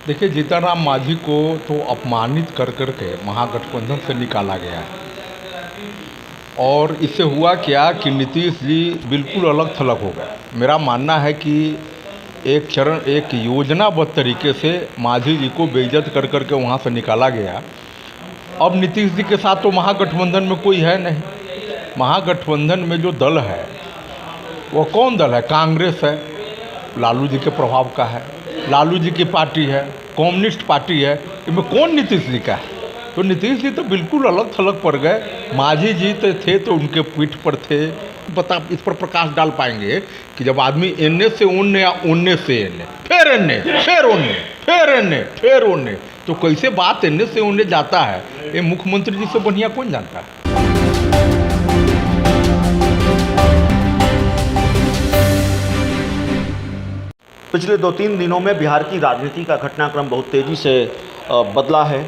देखिए, जीतनराम मांझी को तो अपमानित कर के महागठबंधन से निकाला गया है। और इससे हुआ क्या कि नीतीश जी बिल्कुल अलग थलग हो गए। मेरा मानना है कि एक योजनाबद्ध तरीके से मांझी जी को बेइज्जत कर के वहाँ से निकाला गया। अब नीतीश जी के साथ तो महागठबंधन में कोई है नहीं। महागठबंधन में जो दल है वो कौन दल है? कांग्रेस है, लालू जी के प्रभाव का है, लालू जी की पार्टी है, कम्युनिस्ट पार्टी है। इनमें कौन नीतीश जी का है? तो नीतीश जी तो बिल्कुल अलग थलग पड़ गए। मांझी जी तो थे तो उनके पीठ पर थे। बता, इस पर प्रकाश डाल पाएंगे कि जब आदमी एन्ने से उन्ने या उन्ने से एन्ने, फिर एन्ने, फिर उन्ने, फिर एन्ने, फिर उन्ने, तो कैसे बात एन्ने से उन्ने जाता है, ये मुख्यमंत्री जी से बढ़िया कौन जानता है। पिछले 2-3 दिनों में बिहार की राजनीति का घटनाक्रम बहुत तेज़ी से बदला है।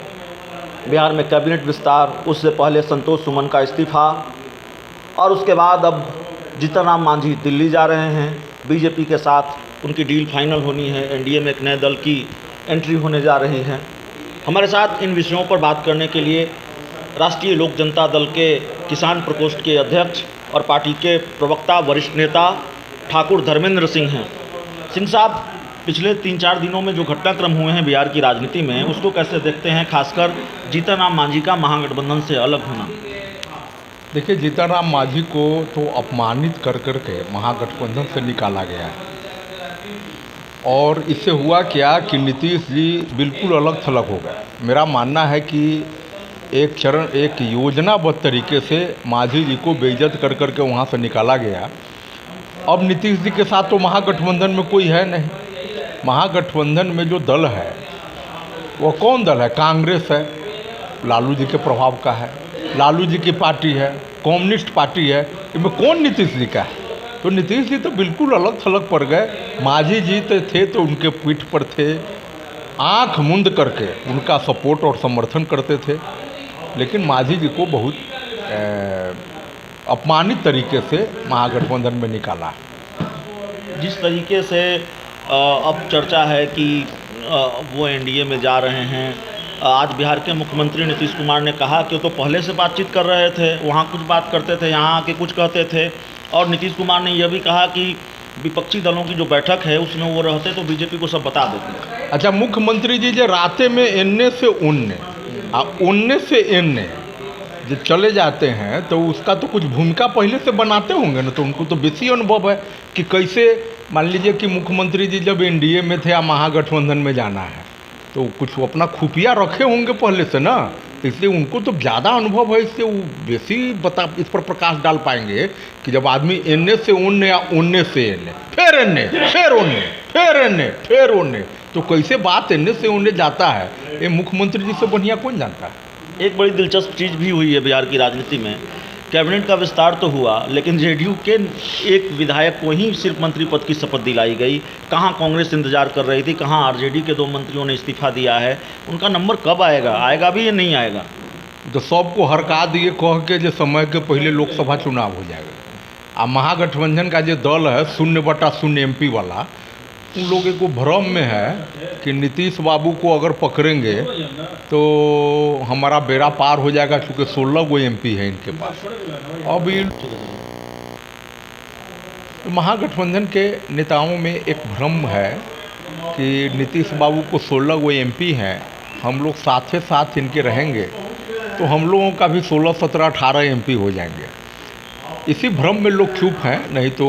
बिहार में कैबिनेट विस्तार, उससे पहले संतोष सुमन का इस्तीफा, और उसके बाद अब जीतनराम मांझी दिल्ली जा रहे हैं। बीजेपी के साथ उनकी डील फाइनल होनी है। एनडीए में एक नए दल की एंट्री होने जा रही है। हमारे साथ इन विषयों पर बात करने के लिए राष्ट्रीय लोक जनता दल के किसान प्रकोष्ठ के अध्यक्ष और पार्टी के प्रवक्ता वरिष्ठ नेता ठाकुर धर्मेंद्र सिंह हैं। सिंह साहब, पिछले 3-4 दिनों में जो घटनाक्रम हुए हैं बिहार की राजनीति में, उसको कैसे देखते हैं, खासकर जीतनराम मांझी का महागठबंधन से अलग होना? देखिए, जीतनराम मांझी को तो अपमानित कर के महागठबंधन से निकाला गया है। और इससे हुआ क्या कि नीतीश जी बिल्कुल अलग थलग हो गए। मेरा मानना है कि एक योजनाबद्ध तरीके से मांझी जी को बेइज्जत कर के वहाँ से निकाला गया। अब नीतीश जी के साथ तो महागठबंधन में कोई है नहीं। महागठबंधन में जो दल है वो कौन दल है? कांग्रेस है, लालू जी के प्रभाव का है, लालू जी की पार्टी है, कम्युनिस्ट पार्टी है। इनमें कौन नीतीश जी का है? तो नीतीश जी तो बिल्कुल अलग थलग पड़ गए। मांझी जी तो थे तो उनके पीठ पर थे, आंख मूंद करके उनका सपोर्ट और समर्थन करते थे। लेकिन मांझी जी को बहुत अपमानित तरीके से महागठबंधन में निकाला। जिस तरीके से अब चर्चा है कि वो एनडीए में जा रहे हैं, आज बिहार के मुख्यमंत्री नीतीश कुमार ने कहा कि वो तो पहले से बातचीत कर रहे थे, वहाँ कुछ बात करते थे, यहाँ आके कुछ कहते थे। और नीतीश कुमार ने यह भी कहा कि विपक्षी दलों की जो बैठक है उसमें वो रहते तो बीजेपी को सब बता देते। अच्छा, मुख्यमंत्री जी जो राते में एन्ने से उन्ने उन्ने से एन्ने जो चले जाते हैं तो उसका तो कुछ भूमिका पहले से बनाते होंगे ना, तो उनको तो बेसी अनुभव है कि कैसे। मान लीजिए कि मुख्यमंत्री जी जब एनडीए में थे या महागठबंधन में जाना है तो कुछ वो अपना खुफिया रखे होंगे पहले से ना, तो इसलिए उनको तो ज़्यादा अनुभव है। इससे वो बेसी इस पर प्रकाश डाल पाएंगे कि जब आदमी एन्ने से उन्ने या उन्ने से एन्ने, फिर एन्ने, फिर उन्ने, फिर एन्ने, फिर उन्ने, तो कैसे बात एन्ने से उन्ने जाता है, ये मुख्यमंत्री जी से बढ़िया कौन जानता है। एक बड़ी दिलचस्प चीज़ भी हुई है बिहार की राजनीति में। कैबिनेट का विस्तार तो हुआ, लेकिन जेडीयू के एक विधायक को ही सिर्फ मंत्री पद की शपथ दिलाई गई। कहाँ कांग्रेस इंतजार कर रही थी, कहाँ आरजेडी के 2 मंत्रियों ने इस्तीफा दिया है। उनका नंबर कब आएगा? आएगा भी या नहीं आएगा? तो सबको हरका दिए कह के जो समय के पहले लोकसभा चुनाव हो जाएगा। आ महागठबंधन का जो दल है 0/0 एमपी वाला, उन लोगों को भ्रम में है कि नीतीश बाबू को अगर पकड़ेंगे तो हमारा बेड़ा पार हो जाएगा, क्योंकि 16 गो एमपी है इनके पास। अब महागठबंधन के नेताओं में एक भ्रम है कि नीतीश बाबू को 16 गो एमपी हैं, हम लोग साथ साथ इनके रहेंगे तो हम लोगों का भी 16, 17, 18 एमपी हो जाएंगे। इसी भ्रम में लोग चुप हैं। नहीं तो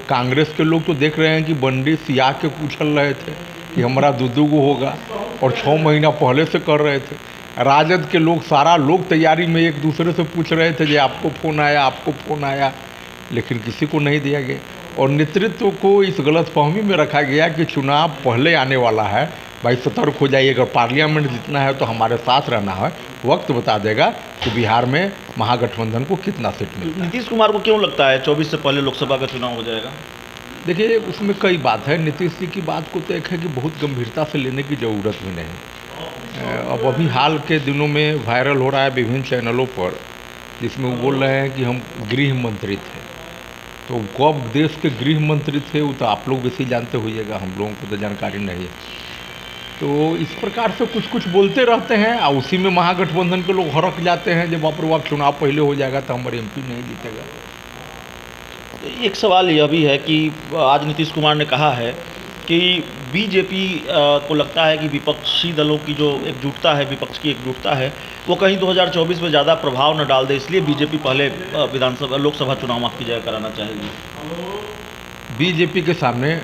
कांग्रेस के लोग तो देख रहे हैं कि बंडी सिया के उछल रहे थे कि हमारा 2 गो होगा, और 6 महीना पहले से कर रहे थे। राजद के लोग, सारा लोग तैयारी में एक दूसरे से पूछ रहे थे कि आपको फ़ोन आया, आपको फ़ोन आया, लेकिन किसी को नहीं दिया गया। और नेतृत्व को इस गलतफहमी में रखा गया कि चुनाव पहले आने वाला है, भाई सतर्क हो जाइए, अगर पार्लियामेंट जीतना है तो हमारे साथ रहना है, वक्त बता देगा कि बिहार में महागठबंधन को कितना सीट मिलता है। नीतीश कुमार को क्यों लगता है 24 से पहले लोकसभा का चुनाव हो जाएगा? देखिए, उसमें कई बात है। नीतीश जी की बात को तो एक है कि बहुत गंभीरता से लेने की ज़रूरत भी नहीं। अब अभी हाल के दिनों में वायरल हो रहा है विभिन्न चैनलों पर, जिसमें वो बोल रहे हैं कि हम गृह मंत्री थे। तो कब देश के गृह मंत्री थे वो तो आप लोग बेसी जानते होइएगा, हम लोगों को तो जानकारी नहीं है। तो इस प्रकार से कुछ कुछ बोलते रहते हैं और उसी में महागठबंधन के लोग हड़क जाते हैं जब बाप रे बाप चुनाव पहले हो जाएगा तो हमारे एमपी नहीं जीतेगा। एक सवाल यह भी है कि आज नीतीश कुमार ने कहा है कि बीजेपी को लगता है कि विपक्षी दलों की जो एकजुटता है, विपक्ष की एकजुटता है, वो कहीं 2024 में ज़्यादा प्रभाव न डाल दे, इसलिए बीजेपी पहले लोकसभा चुनाव माफ की जाए कराना चाहेगी। बीजेपी के सामने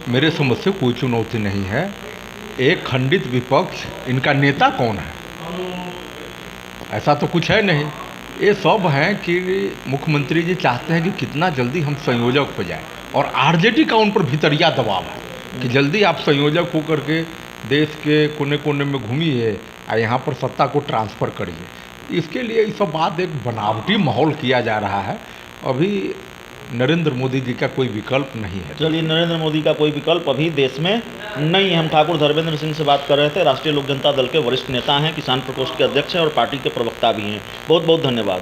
मेरे समझ से कोई चुनौती नहीं है। एक खंडित विपक्ष, इनका नेता कौन है? ऐसा तो कुछ है नहीं। ये सब हैं कि मुख्यमंत्री जी चाहते हैं कि कितना जल्दी हम संयोजक हो जाए और आरजेडी का उन पर भितरिया दबाव है कि जल्दी आप संयोजक होकर के देश के कोने कोने में घूमिए और यहाँ पर सत्ता को ट्रांसफ़र करिए। इसके लिए ये सब बात एक बनावटी माहौल किया जा रहा है। अभी नरेंद्र मोदी जी का कोई विकल्प नहीं है। चलिए, नरेंद्र मोदी का कोई विकल्प अभी देश में नहीं है। हम ठाकुर धर्मेंद्र सिंह से बात कर रहे थे, राष्ट्रीय लोक जनता दल के वरिष्ठ नेता हैं, किसान प्रकोष्ठ के अध्यक्ष हैं और पार्टी के प्रवक्ता भी हैं। बहुत बहुत धन्यवाद।